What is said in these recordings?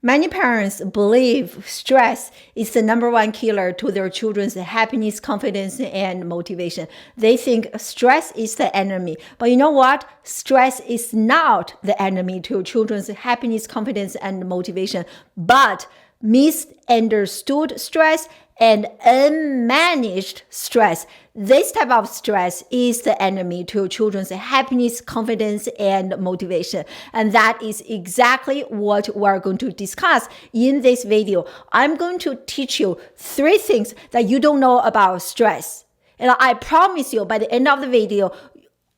Many parents believe stress is the number one killer to their children's happiness, confidence, and motivation. They think stress is the enemy. But you know what? Stress is not the enemy to children's happiness, confidence, and motivation, but misunderstood stress and unmanaged stress. This type of stress is the enemy to children's happiness, confidence, and motivation. And that is exactly what we're going to discuss in this video. I'm going to teach you 3 things that you don't know about stress. And I promise you, by the end of the video,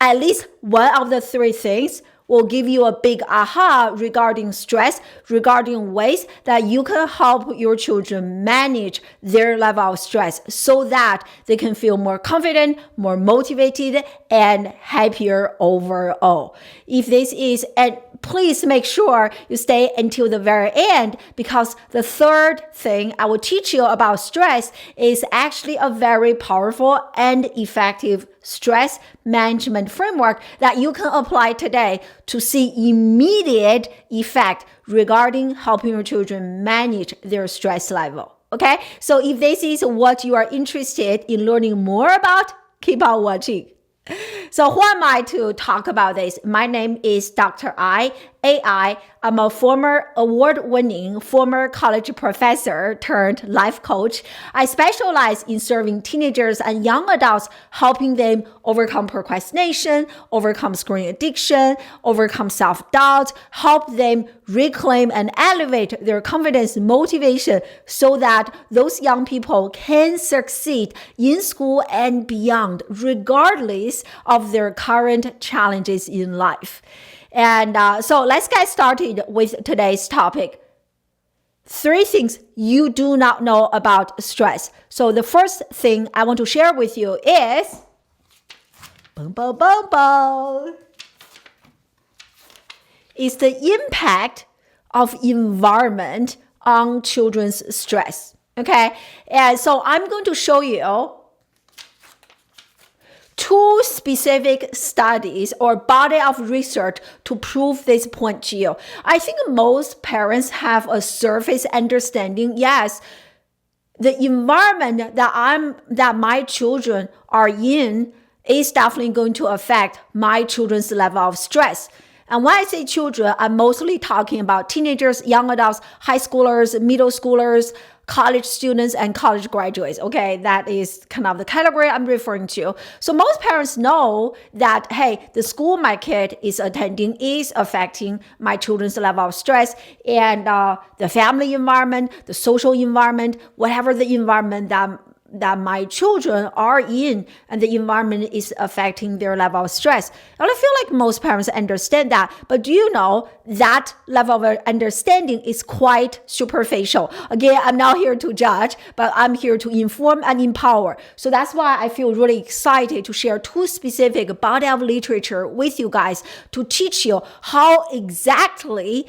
at least one of the 3 things will give you a big aha regarding stress, regarding ways that you can help your children manage their level of stress so that they can feel more confident, more motivated, and happier overall. If this is, and please make sure you stay until the very end, because the 3rd thing I will teach you about stress is actually a very powerful and effective stress management framework that you can apply today to see immediate effect regarding helping your children manage their stress level. Okay? So if this is what you are interested in learning more about, keep on watching. So who am I to talk about this? My name is Dr. AI. I'm a former award-winning former college professor turned life coach. I specialize in serving teenagers and young adults, helping them overcome procrastination, overcome screen addiction, overcome self-doubt, help them reclaim and elevate their confidence, motivation, so that those young people can succeed in school and beyond, regardless of their current challenges in life. And so let's get started with today's topic. 3 things you do not know about stress. So the first thing I want to share with you is is the impact of environment on children's stress. Okay, and so I'm going to show you 2 specific studies or body of research to prove this point to you. I think most parents have a surface understanding. Yes, the environment that my children are in is definitely going to affect my children's level of stress. And when I say children, I'm mostly talking about teenagers, young adults, high schoolers, middle schoolers, college students, and college graduates. Okay, that is kind of the category I'm referring to. So most parents know that, hey, the school my kid is attending is affecting my children's level of stress, and the family environment, the social environment, whatever the environment that my children are in, and the environment is affecting their level of stress. And I feel like most parents understand that, but do you know that level of understanding is quite superficial? Again, I'm not here to judge, but I'm here to inform and empower. So that's why I feel really excited to share 2 specific body of literature with you guys to teach you how exactly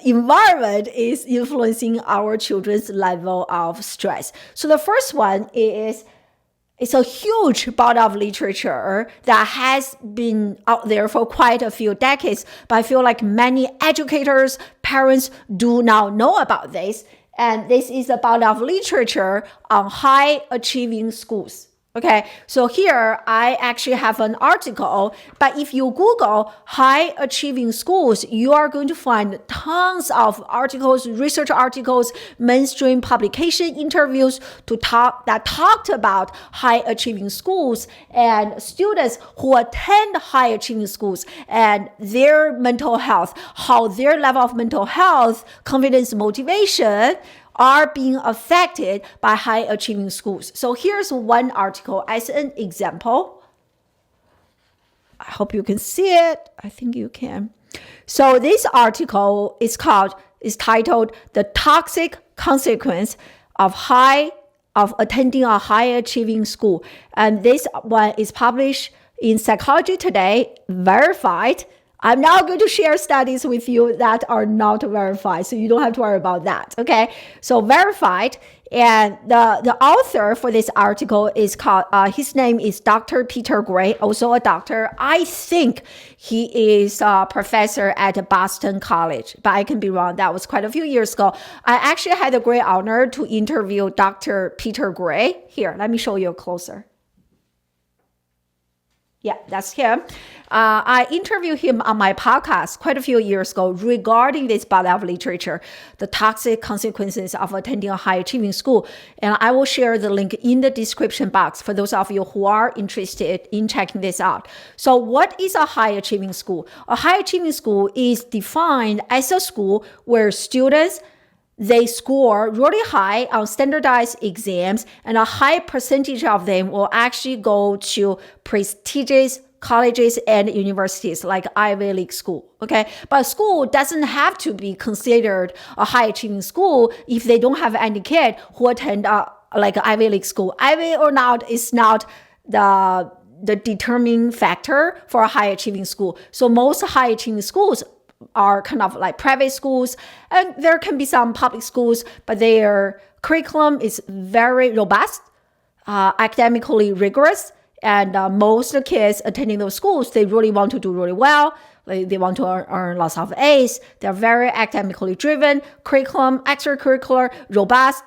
environment is influencing our children's level of stress. So the first one is, it's a huge body of literature that has been out there for quite a few decades, but I feel like many educators, parents do not know about this. And this is a body of literature on high achieving schools. Okay, so here I actually have an article, but if you Google high achieving schools, you are going to find tons of articles, research articles, mainstream publication interviews that talked about high achieving schools and students who attend high achieving schools and their mental health, how their level of mental health, confidence, motivation are being affected by high achieving schools. So here's one article as an example. I hope you can see it. I think you can. So this article is titled "The Toxic Consequence of Attending a High Achieving School." And this one is published in Psychology Today, verified I'm not going to share studies with you that are not verified, so you don't have to worry about that, okay? So verified, and the author for this article is called, his name is Dr. Peter Gray, also a doctor. I think he is a professor at Boston College, but I can be wrong. That was quite a few years ago. I actually had the great honor to interview Dr. Peter Gray. Here, let me show you closer. Yeah, that's him. I interviewed him on my podcast quite a few years ago regarding this body of literature, the toxic consequences of attending a high-achieving school. And I will share the link in the description box for those of you who are interested in checking this out. So what is a high-achieving school? A high-achieving school is defined as a school where students they score really high on standardized exams, and a high percentage of them will actually go to prestigious colleges and universities like Ivy League school, okay? But school doesn't have to be considered a high-achieving school if they don't have any kid who attend like Ivy League school. Ivy or not is not the determining factor for a high-achieving school. So most high-achieving schools are kind of like private schools, and there can be some public schools, but their curriculum is very robust, academically rigorous, and most kids attending those schools, they really want to do really well. They want to earn lots of A's. They're very academically driven, curriculum, extracurricular, robust,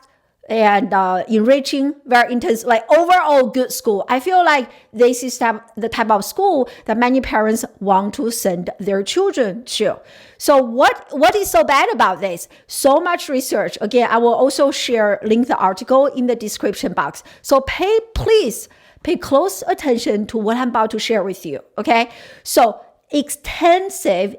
and enriching, very intense, like overall good school. I feel like this is the type of school that many parents want to send their children to. So what is so bad about this? So much research. Again, I will also link the article in the description box. So please pay close attention to what I'm about to share with you, okay? So extensive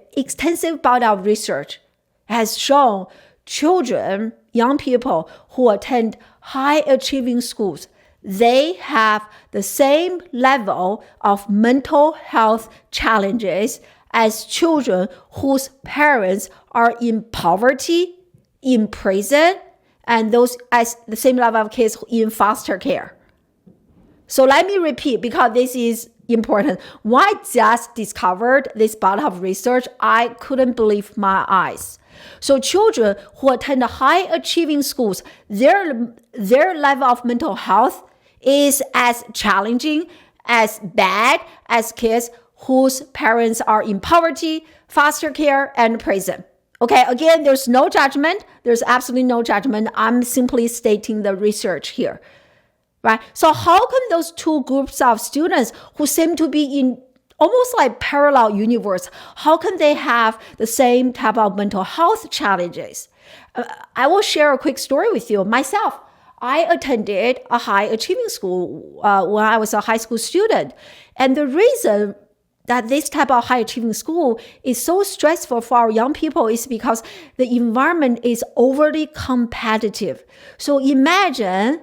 body of research has shown children, young people who attend high-achieving schools, they have the same level of mental health challenges as children whose parents are in poverty, in prison, and those as the same level of kids in foster care. So let me repeat, because this is important. When I just discovered this body of research, I couldn't believe my eyes. So children who attend high-achieving schools, their level of mental health is as challenging, as bad as kids whose parents are in poverty, foster care, and prison. Okay, again, there's no judgment. There's absolutely no judgment. I'm simply stating the research here. Right? So how come those two groups of students who seem to be in almost like parallel universe, how can they have the same type of mental health challenges? I will share a quick story with you. Myself, I attended a high achieving school when I was a high school student. And the reason that this type of high achieving school is so stressful for our young people is because the environment is overly competitive. So imagine,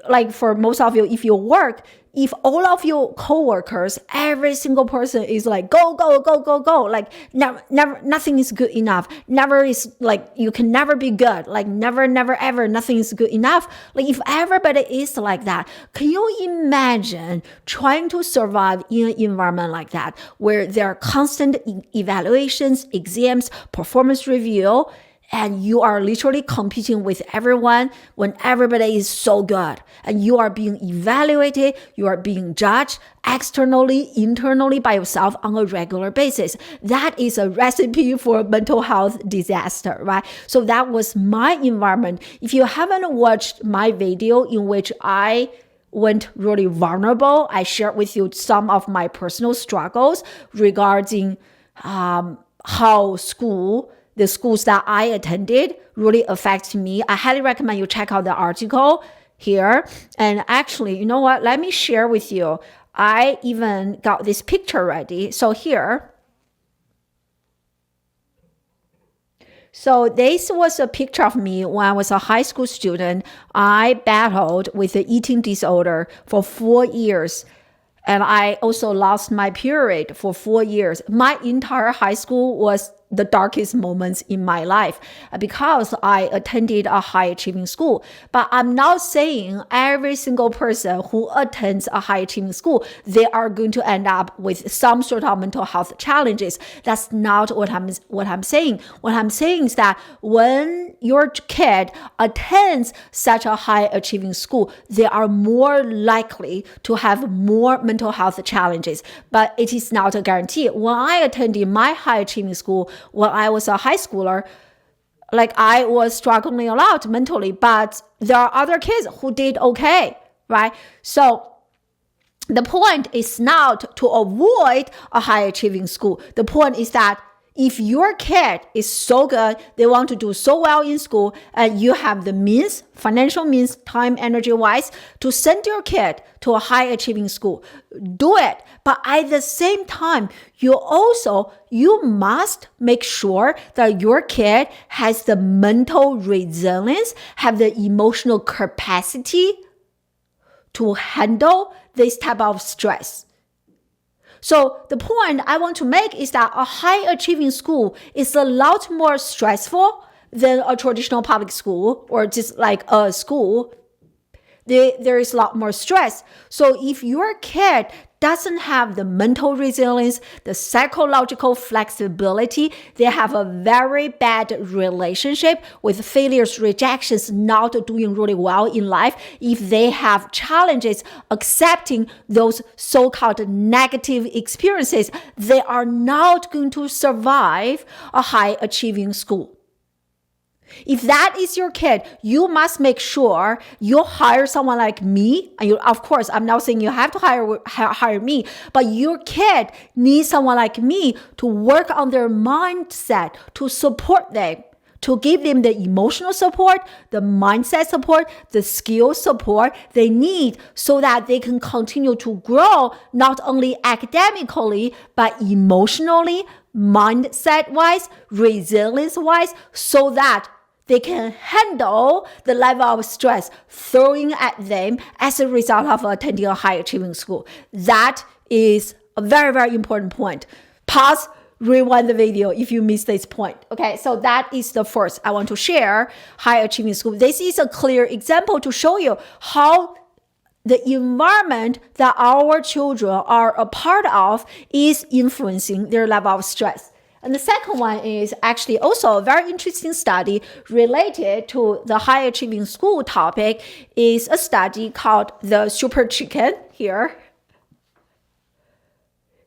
like for most of you, if you work, if all of your coworkers, every single person is like, go, go, go, go, go, like never, nothing is good enough. Never is like, you can never be good. Like never, ever, nothing is good enough. Like if everybody is like that, can you imagine trying to survive in an environment like that, where there are constant evaluations, exams, performance review, and you are literally competing with everyone when everybody is so good, and you are being evaluated, you are being judged externally, internally by yourself on a regular basis. That is a recipe for mental health disaster, right? So that was my environment. If you haven't watched my video in which I went really vulnerable, I shared with you some of my personal struggles regarding how the schools that I attended really affect me. I highly recommend you check out the article here. And actually, you know what? Let me share with you. I even got this picture ready. So here. So this was a picture of me when I was a high school student. I battled with an eating disorder for 4 years. And I also lost my period for 4 years. My entire high school was the darkest moments in my life because I attended a high achieving school. But I'm not saying every single person who attends a high achieving school, they are going to end up with some sort of mental health challenges. That's not what I'm saying. What I'm saying is that when your kid attends such a high achieving school, they are more likely to have more mental health challenges. But it is not a guarantee. When I attended my high achieving school, when I was a high schooler, like I was struggling a lot mentally, but there are other kids who did okay, right? So the point is not to avoid a high achieving school. The point is that if your kid is so good, they want to do so well in school, and you have the means, financial means, time, energy wise, to send your kid to a high achieving school, do it. But at the same time, you must make sure that your kid has the mental resilience, have the emotional capacity to handle this type of stress. So the point I want to make is that a high achieving school is a lot more stressful than a traditional public school or just like a school. There is a lot more stress. So if your kid doesn't have the mental resilience, the psychological flexibility, they have a very bad relationship with failures, rejections, not doing really well in life. If they have challenges accepting those so-called negative experiences, they are not going to survive a high achieving school. If that is your kid, you must make sure you hire someone like me. And of course, I'm not saying you have to hire me, but your kid needs someone like me to work on their mindset, to support them, to give them the emotional support, the mindset support, the skill support they need so that they can continue to grow, not only academically, but emotionally, mindset-wise, resilience-wise, so that they can handle the level of stress throwing at them as a result of attending a high achieving school. That is a very, very important point. Pause, rewind the video if you missed this point. Okay, so that is the first I want to share, high achieving school. This is a clear example to show you how the environment that our children are a part of is influencing their level of stress. And the second one is actually also a very interesting study related to the high achieving school topic, is a study called the Superchicken here.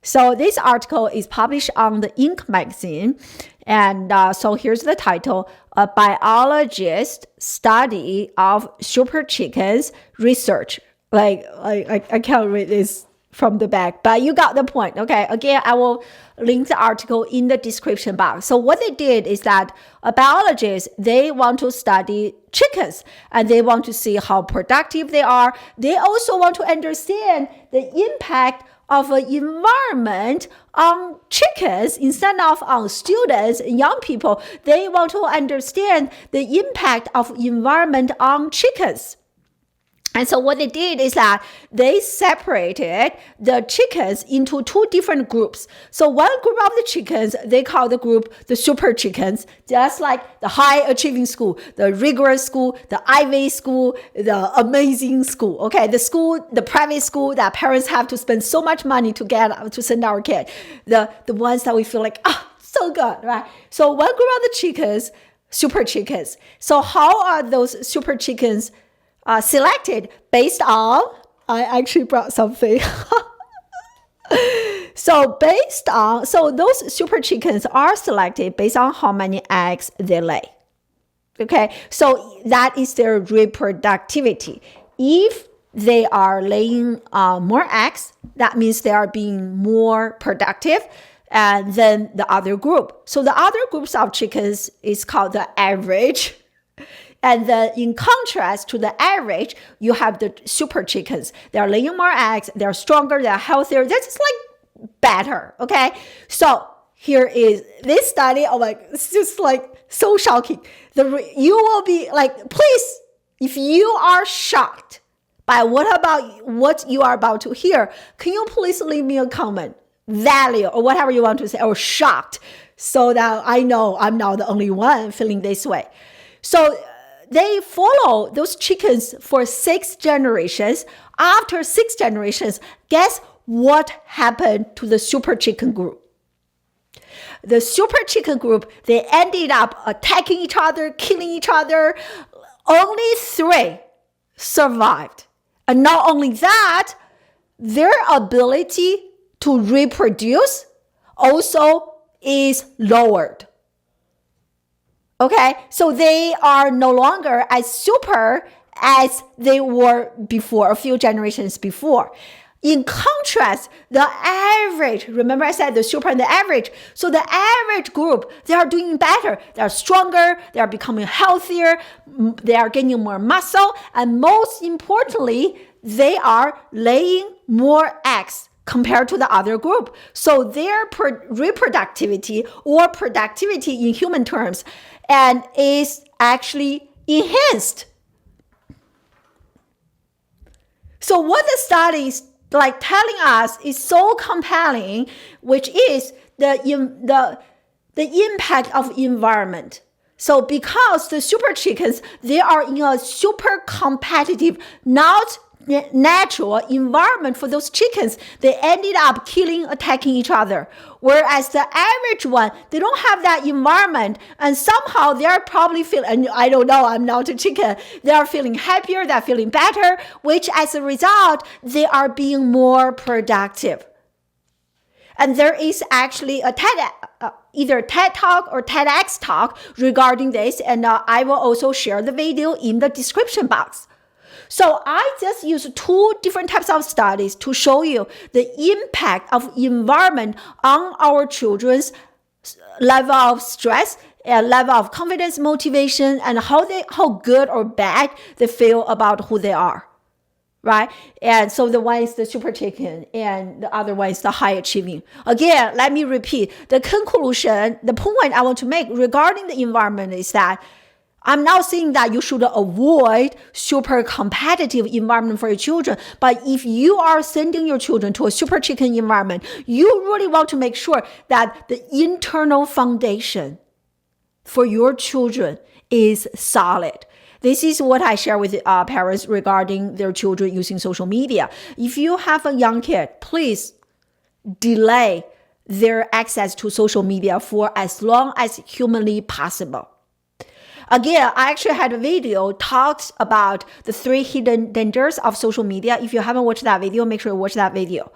So this article is published on the Inc. magazine. And so here's the title, A Biologist Study of Superchickens Research. Like, I can't read this from the back, but you got the point. Okay, again, I will link the article in the description box. So what they did is that biologists, they want to study chickens and they want to see how productive they are. They also want to understand the impact of an environment on chickens instead of on students and young people. They want to understand the impact of environment on chickens. And so what they did is that they separated the chickens into two different groups. So one group of the chickens, they call the group the super chickens, just like the high achieving school, the rigorous school, the Ivy school, the amazing school. Okay, the private school that parents have to spend so much money to send our kid. The ones that we feel like, so good, right? So one group of the chickens, super chickens. So how are those super chickens selected? Based on, I actually brought something. So those super chickens are selected based on how many eggs they lay. Okay, so that is their reproductivity. If they are laying more eggs, that means they are being more productive than the other group. So the other groups of chickens is called the average. And then in contrast to the average, you have the super chickens. They're laying more eggs, they're stronger, they're healthier, they're just like better, okay? So here is this study. Oh my, it's just like so shocking. You will be like, please, if you are shocked by what you are about to hear, can you please leave me a comment, value, or whatever you want to say, or shocked. so that I know I'm not the only one feeling this way. So they follow those chickens for 6 generations. After 6 generations, guess what happened to the super chicken group? The super chicken group, they ended up attacking each other, killing each other. Only 3 survived. And not only that, their ability to reproduce also is lowered. Okay, so they are no longer as super as they were before, a few generations before. In contrast, the average, remember I said the super and the average. So the average group, they are doing better. They are stronger. They are becoming healthier. They are gaining more muscle. And most importantly, they are laying more eggs compared to the other group. So their reproductivity or productivity in human terms and is actually enhanced. So what the studies like telling us is so compelling, which is the impact of environment. So because the super chickens, they are in a super competitive, not natural environment for those chickens, they ended up killing, attacking each other. Whereas the average one, they don't have that environment, and somehow they are probably feeling, I don't know, I'm not a chicken, they are feeling happier, they're feeling better, which as a result, they are being more productive. And there is actually a either TED Talk or TEDx talk regarding this, and I will also share the video in the description box. So I just use 2 different types of studies to show you the impact of environment on our children's level of stress and level of confidence, motivation, and how good or bad they feel about who they are, right? And so the one is the super chicken and the other one is the high achieving. Again, let me repeat, the conclusion, the point I want to make regarding the environment is that I'm not saying that you should avoid super competitive environment for your children, but if you are sending your children to a super chicken environment, you really want to make sure that the internal foundation for your children is solid. This is what I share with parents regarding their children using social media. If you have a young kid, please delay their access to social media for as long as humanly possible. Again, I actually had a video talks about the 3 hidden dangers of social media. If you haven't watched that video, make sure you watch that video.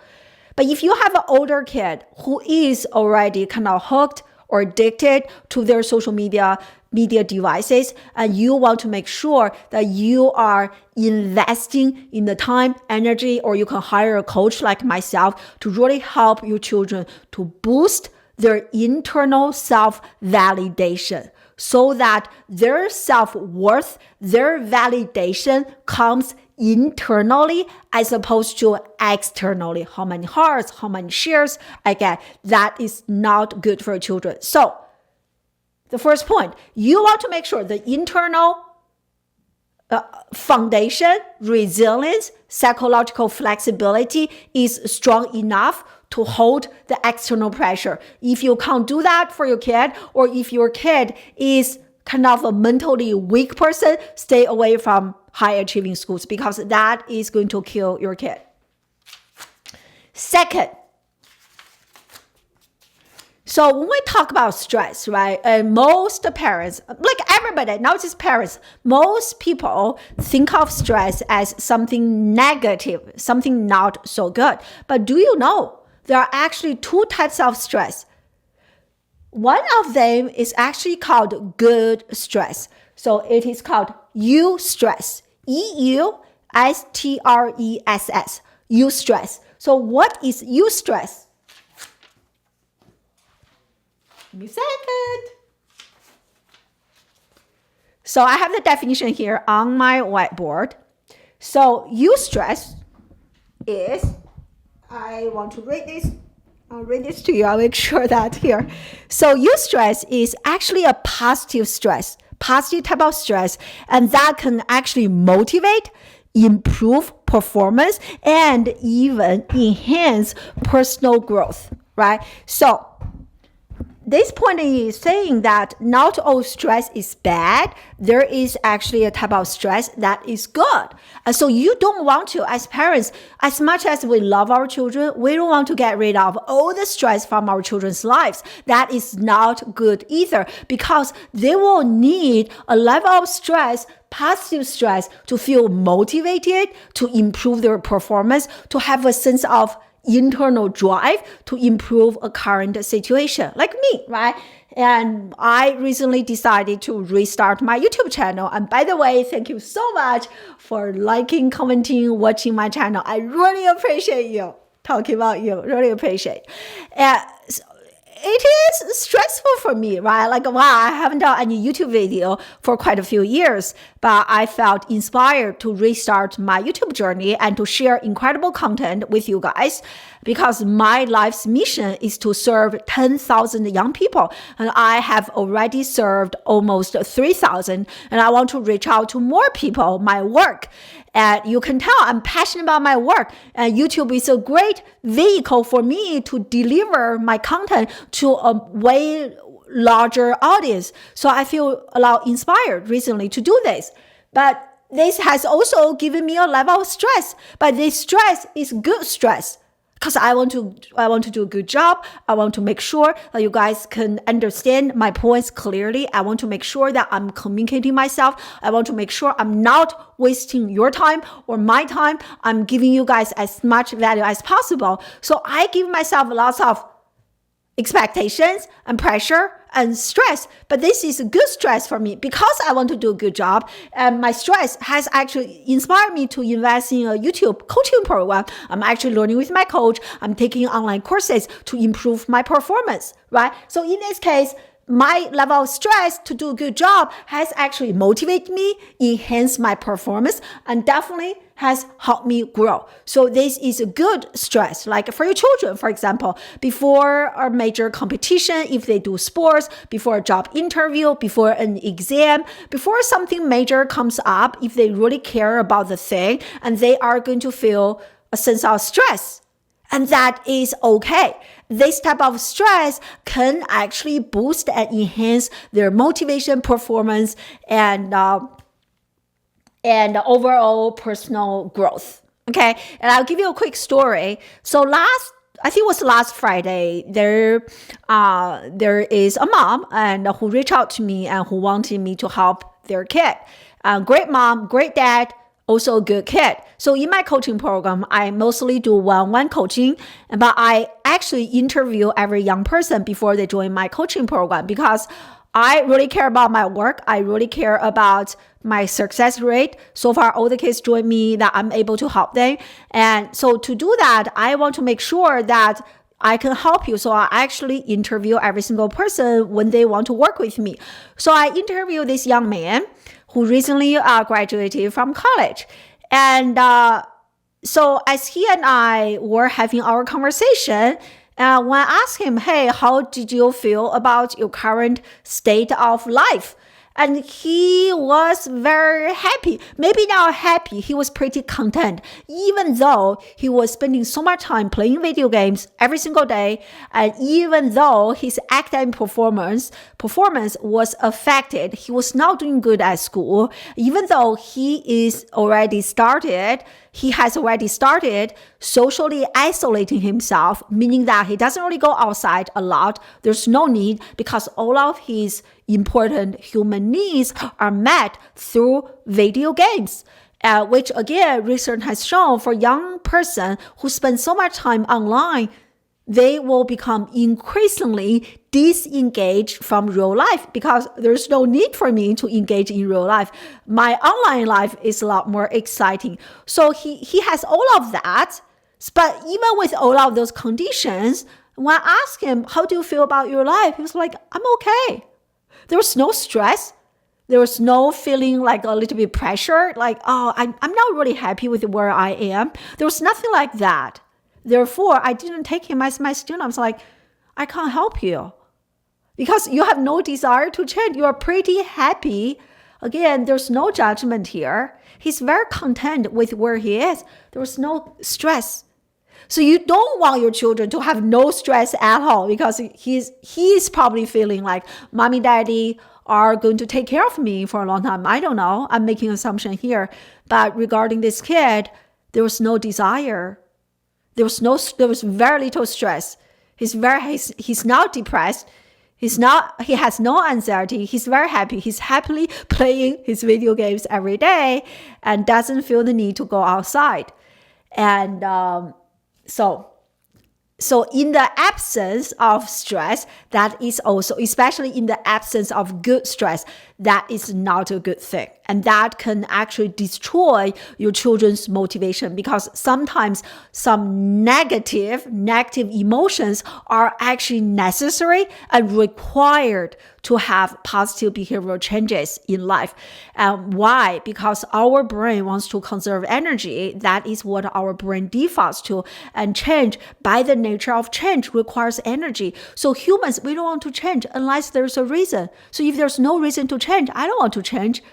But if you have an older kid who is already kind of hooked or addicted to their social media devices, and you want to make sure that you are investing in the time, energy, or you can hire a coach like myself to really help your children to boost their internal self-validation, so that their self-worth, their validation comes internally as opposed to externally. How many hearts, how many shares I get, that is not good for children. So the first point, you want to make sure the internal foundation, resilience, psychological flexibility is strong enough to hold the external pressure. If you can't do that for your kid, or if your kid is kind of a mentally weak person, stay away from high achieving schools, because that is going to kill your kid. Second, so when we talk about stress, right, and most parents, like everybody, not just parents, most people think of stress as something negative, something not so good. But do you know there are actually 2 types of stress? One of them is actually called good stress. So it is called Eustress, Eustress, Eustress. So what is Eustress? Give me a second. So I have the definition here on my whiteboard. So Eustress is, I want to read this. I'll read this to you. I'll make sure that here. So Eustress is actually a positive stress, positive type of stress, and that can actually motivate, improve performance, and even enhance personal growth, right? So this point is saying that not all stress is bad. There is actually a type of stress that is good. And so you don't want to, as parents, as much as we love our children, we don't want to get rid of all the stress from our children's lives. That is not good either, because they will need a level of stress, positive stress, to feel motivated, to improve their performance, to have a sense of internal drive to improve a current situation, like me, right? And I recently decided to restart my YouTube channel. And by the way, thank you so much for liking, commenting, watching my channel. I really appreciate you. Talking about you, really appreciate. It is stressful for me, right? Like, wow, I haven't done any YouTube video for quite a few years, but I felt inspired to restart my YouTube journey and to share incredible content with you guys, because my life's mission is to serve 10,000 young people. And I have already served almost 3,000, and I want to reach out to more people, my work. And you can tell I'm passionate about my work, and YouTube is a great vehicle for me to deliver my content to a way larger audience. So I feel a lot inspired recently to do this. But this has also given me a level of stress. But this stress is good stress, because I want to do a good job. I want to make sure that you guys can understand my points clearly. I want to make sure that I'm communicating myself. I want to make sure I'm not wasting your time or my time. I'm giving you guys as much value as possible. So I give myself lots of expectations and pressure and stress, but this is a good stress for me because I want to do a good job, and my stress has actually inspired me to invest in a YouTube coaching program. I'm actually learning with my coach. I'm taking online courses to improve my performance, right? So in this case, my level of stress to do a good job has actually motivated me, enhanced my performance, and definitely has helped me grow. So this is a good stress. Like for your children, for example, before a major competition, if they do sports, before a job interview, before an exam, before something major comes up, if they really care about the thing, and they are going to feel a sense of stress. And that is okay. This type of stress can actually boost and enhance their motivation, performance, and overall personal growth. Okay, and I'll give you a quick story. So I think it was last Friday, there is a mom and who reached out to me and who wanted me to help their kid. Great mom, great dad, also a good kid. So in my coaching program, I mostly do one-on-one coaching, but I actually interview every young person before they join my coaching program, because I really care about my work. I really care about my success rate. So far, all the kids join me, that I'm able to help them. And so to do that, I want to make sure that I can help you. So I actually interview every single person when they want to work with me. So I interview this young man who recently graduated from college. And so as he and I were having our conversation, when I asked him, hey, how did you feel about your current state of life? And he was very happy. Maybe not happy. He was pretty content, even though he was spending so much time playing video games every single day. And even though his academic performance was affected, he was not doing good at school. Even though he has already started socially isolating himself, meaning that he doesn't really go outside a lot. There's no need, because all of his important human needs are met through video games. Which again, research has shown for young person who spend so much time online, they will become increasingly disengaged from real life, because there's no need for me to engage in real life. My online life is a lot more exciting. So he has all of that. But even with all of those conditions, when I asked him, how do you feel about your life? He was like, I'm okay. There was no stress. There was no feeling like a little bit pressure, like, oh, I'm not really happy with where I am. There was nothing like that. Therefore, I didn't take him as my student. I was like, I can't help you because you have no desire to change. You are pretty happy. Again, there's no judgment here. He's very content with where he is. There was no stress. So you don't want your children to have no stress at all, because he's probably feeling like mommy, daddy are going to take care of me for a long time. I don't know. I'm making an assumption here. But regarding this kid, there was no desire. There was very little stress. He's not depressed. He has no anxiety. He's very happy. He's happily playing his video games every day and doesn't feel the need to go outside. And so in the absence of stress, that is also, especially in the absence of good stress, that is not a good thing. And that can actually destroy your children's motivation, because sometimes some negative emotions are actually necessary and required to have positive behavioral changes in life. Why? Because our brain wants to conserve energy. That is what our brain defaults to. And change, by the nature of change, requires energy. So humans, we don't want to change unless there's a reason. So if there's no reason to change, I don't want to change.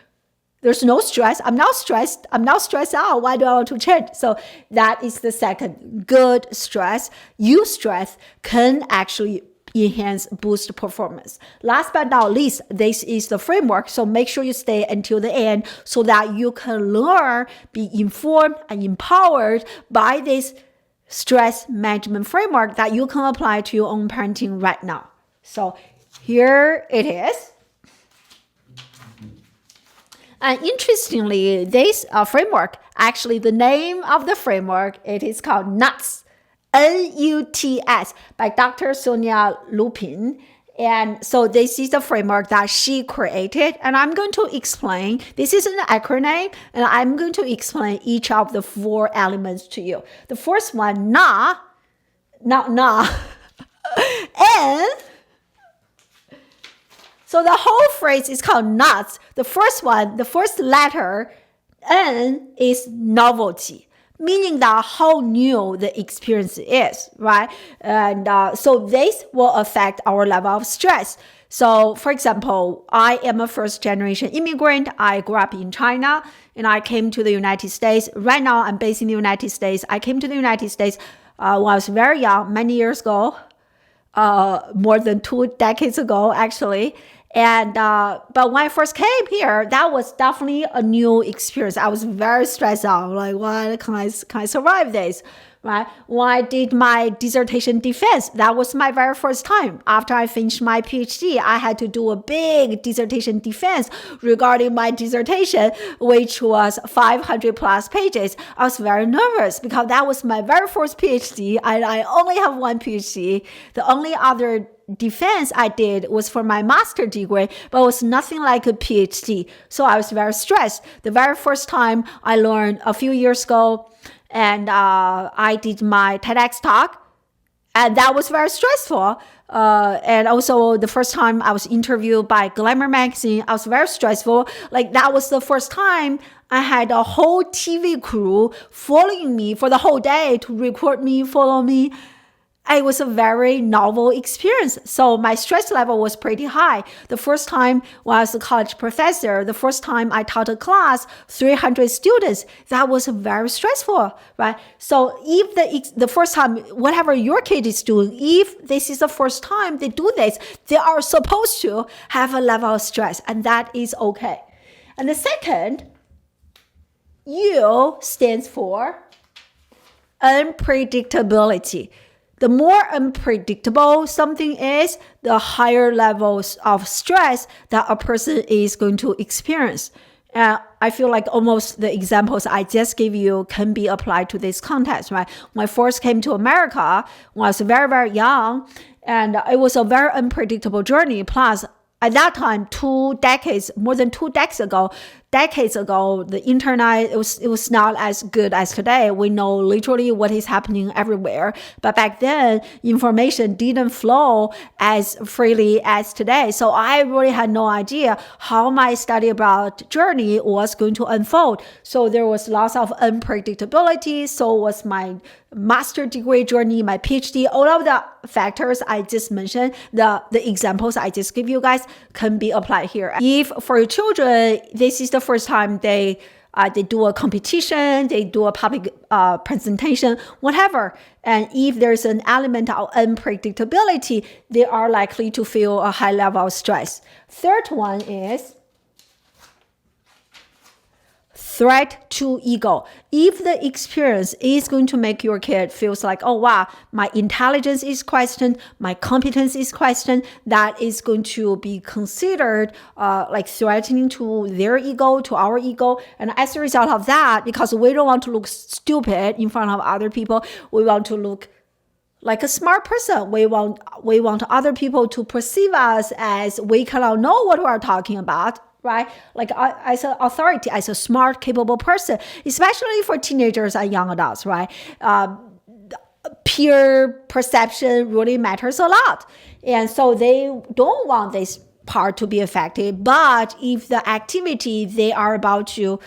There's no stress. I'm not stressed. I'm not stressed out. Why do I want to change? So that is the second. Good stress. Eustress can actually enhance, boost performance. Last but not least, this is the framework. So make sure you stay until the end so that you can learn, be informed and empowered by this stress management framework that you can apply to your own parenting right now. So here it is. And interestingly, this framework, actually the name of the framework, it is called N.U.T.S, N.U.T.S, by Dr. Sonia Lupien. And so this is the framework that she created. And I'm going to explain, this is an acronym, and I'm going to explain each of the 4 elements to you. The first one, na, and so the whole phrase is called N.U.T.S. The first one, the first letter, N, is novelty, meaning that how new the experience is, right? And so this will affect our level of stress. So for example, I am a first-generation immigrant. I grew up in China, and I came to the United States. Right now, I'm based in the United States. I came to the United States when I was very young, many years ago, more than 2 decades ago, actually. And but when I first came here, that was definitely a new experience. I was very stressed out. Like, why can I survive this? Right? When I did my dissertation defense, that was my very first time. After I finished my PhD, I had to do a big dissertation defense regarding my dissertation, which was 500 plus pages. I was very nervous because that was my very first PhD. I only have one PhD. The only other defense I did was for my master's degree, but it was nothing like a PhD. So I was very stressed. The very first time I learned a few years ago, and I did my TEDx talk, and that was very stressful. And also the first time I was interviewed by Glamour magazine, I was very stressful. Like, that was the first time I had a whole TV crew following me for the whole day to record me, follow me. It was a very novel experience. So my stress level was pretty high. The first time when I was a college professor, the first time I taught a class, 300 students, that was very stressful, right? So if the first time, whatever your kid is doing, if this is the first time they do this, they are supposed to have a level of stress, and that is okay. And the second, U stands for unpredictability. The more unpredictable something is, the higher levels of stress that a person is going to experience. I feel like almost the examples I just gave you can be applied to this context, right? When I first came to America, when I was very, very young, and it was a very unpredictable journey. Plus, at that time, more than 2 decades ago, the internet, it was not as good as today. We know literally what is happening everywhere. But back then, information didn't flow as freely as today. So I really had no idea how my study about journey was going to unfold. So there was lots of unpredictability. So was my master degree journey, my PhD, all of the factors I just mentioned, the examples I just give you guys can be applied here. If for your children, this is the first time they they do a competition, they do a public presentation, whatever. And if there's an element of unpredictability, they are likely to feel a high level of stress. Third one is threat to ego. If the experience is going to make your kid feels like, oh wow, my intelligence is questioned, my competence is questioned, that is going to be considered like threatening to their ego, to our ego. And as a result of that, because we don't want to look stupid in front of other people, we want to look like a smart person. We want other people to perceive us as we cannot know what we're talking about. Right? Like as an authority, as a smart, capable person, especially for teenagers and young adults, right? Peer perception really matters a lot. And so they don't want this part to be affected. But if the activity they are about to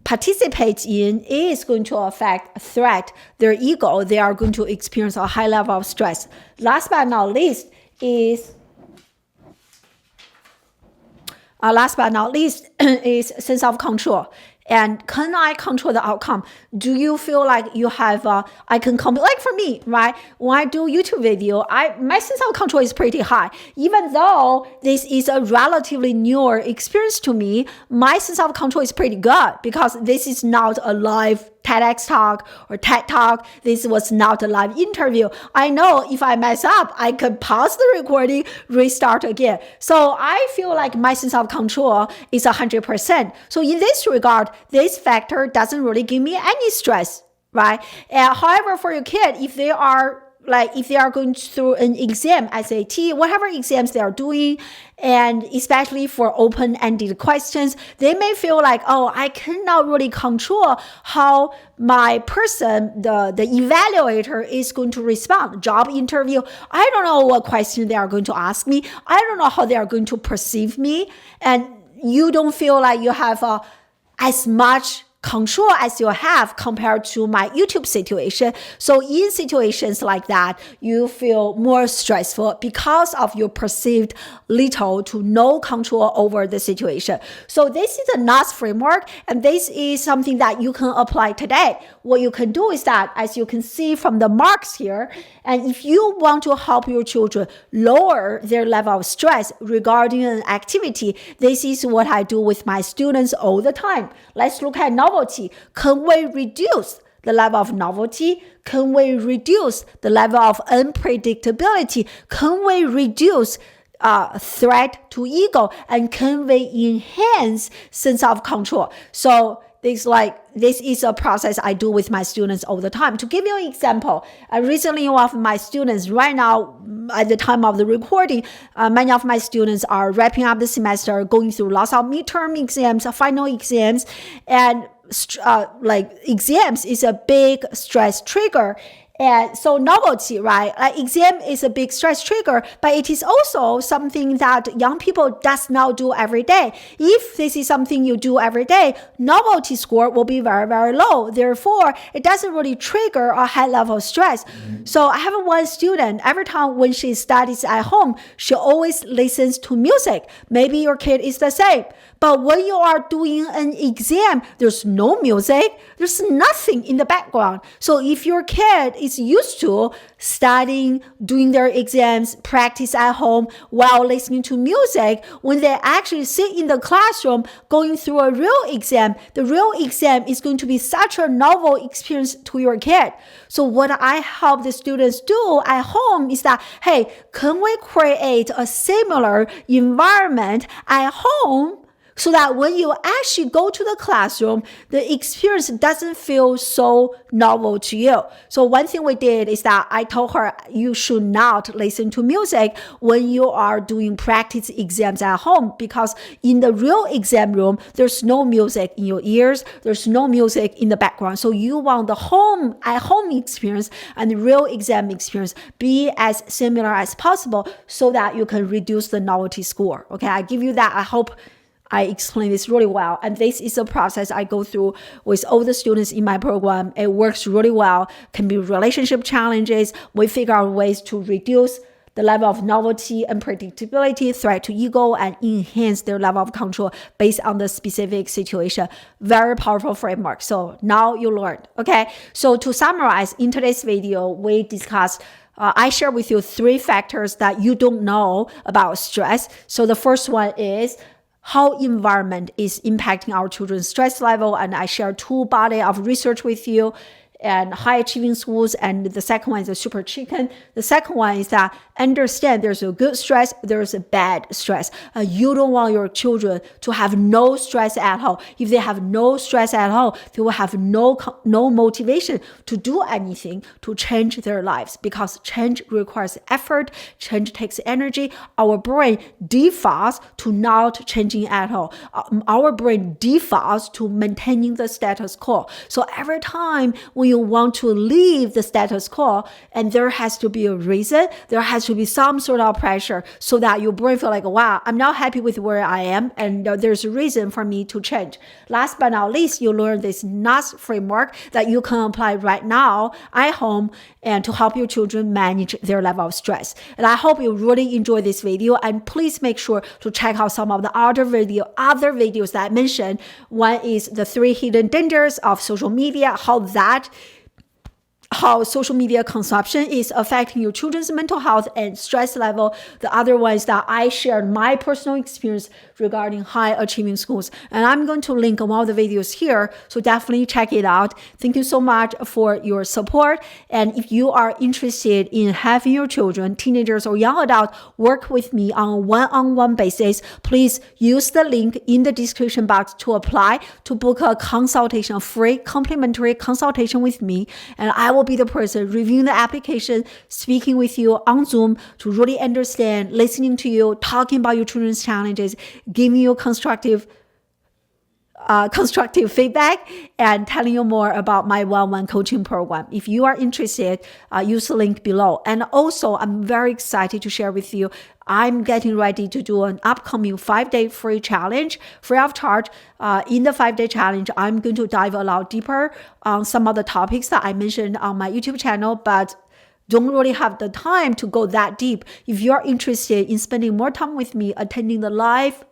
participate in is going to threat their ego, they are going to experience a high level of stress. Last but not least is sense of control. And can I control the outcome? Do you feel like you have, I can like for me, right? When I do YouTube video, my sense of control is pretty high. Even though this is a relatively newer experience to me, my sense of control is pretty good because this is not a live TEDx talk or TED talk. This was not a live interview. I know if I mess up, I could pause the recording, restart again. So I feel like my sense of control is 100%. So in this regard, this factor doesn't really give me any stress, right? However, for your kid, if they are going through an exam, SAT, whatever exams they are doing, and especially for open-ended questions, they may feel like, oh, I cannot really control how my person, the evaluator is going to respond. Job interview, I don't know what question they are going to ask me. I don't know how they are going to perceive me. And you don't feel like you have as much control as you have compared to my YouTube situation. So in situations like that, you feel more stressful because of your perceived little to no control over the situation. So this is a N.U.T.S framework, and this is something that you can apply today. What you can do is that, as you can see from the marks here, and if you want to help your children lower their level of stress regarding an activity, this is what I do with my students all the time. Let's look at novelty. Can we reduce the level of novelty? Can we reduce the level of unpredictability? Can we reduce threat to ego? And can we enhance sense of control? So this is a process I do with my students all the time. To give you an example, recently one of my students, right now at the time of the recording, many of my students are wrapping up the semester, going through lots of midterm exams, final exams, and exams is a big stress trigger. And so novelty, right? Exam is a big stress trigger, but it is also something that young people does not do every day. If this is something you do every day, novelty score will be very, very low. Therefore, it doesn't really trigger a high level of stress. So I have one student, every time when she studies at home, she always listens to music. Maybe your kid is the same. But when you are doing an exam, there's no music, there's nothing in the background. So if your kid is used to studying, doing their exams, practice at home while listening to music, when they actually sit in the classroom going through a real exam, the real exam is going to be such a novel experience to your kid. So what I help the students do at home is that, hey, can we create a similar environment at home so that when you actually go to the classroom, the experience doesn't feel so novel to you? So one thing we did is that I told her you should not listen to music when you are doing practice exams at home, because in the real exam room, there's no music in your ears, there's no music in the background. So you want the at-home experience and the real exam experience be as similar as possible so that you can reduce the novelty score. Okay, I give you that. I hope I explain this really well. And this is a process I go through with all the students in my program. It works really well. Can be relationship challenges. We figure out ways to reduce the level of novelty, unpredictability, threat to ego, and enhance their level of control based on the specific situation. Very powerful framework. So now you learned. Okay. So to summarize, in today's video, we discussed I share with you 3 factors that you don't know about stress. So the first one is how environment is impacting our children's stress level. And I share 2 body of research with you and high achieving schools. And the second one is the Superchicken. The second one is that understand there's a good stress, there's a bad stress. You don't want your children to have no stress at all. If they have no stress at all, they will have no motivation to do anything to change their lives, because change requires effort, change takes energy. Our brain defaults to not changing at all. Our brain defaults to maintaining the status quo. So every time when you want to leave the status quo, and there has to be a reason, there has to be some sort of pressure so that your brain feel like, wow, I'm not happy with where I am, and there's a reason for me to change. Last but not least, you learn this N.U.T.S framework that you can apply right now at home and to help your children manage their level of stress. And I hope you really enjoy this video, and please make sure to check out some of the other videos that I mentioned. One is the 3 hidden dangers of social media, how social media consumption is affecting your children's mental health and stress level. The other one is that I shared my personal experience regarding high achieving schools. And I'm going to link all the videos here, so definitely check it out. Thank you so much for your support. And if you are interested in having your children, teenagers or young adults work with me on a one-on-one basis, please use the link in the description box to apply to book a consultation, a free complimentary consultation with me. And I will be the person reviewing the application, speaking with you on Zoom to really understand, listening to you, talking about your children's challenges, giving you constructive feedback, and telling you more about my one-on-one coaching program. If you are interested, use the link below. And also, I'm very excited to share with you, I'm getting ready to do an upcoming 5-day free challenge, free of charge. In the 5-day challenge, I'm going to dive a lot deeper on some of the topics that I mentioned on my YouTube channel, but don't really have the time to go that deep. If you're interested in spending more time with me, attending the live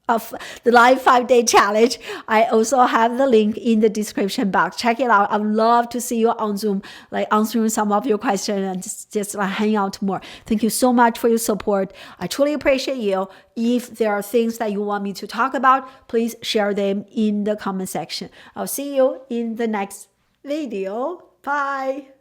5-day challenge, I also have the link in the description box. Check it out. I'd love to see you on Zoom, like answering some of your questions and just like hang out more. Thank you so much for your support. I truly appreciate you. If there are things that you want me to talk about, please share them in the comment section. I'll see you in the next video. Bye.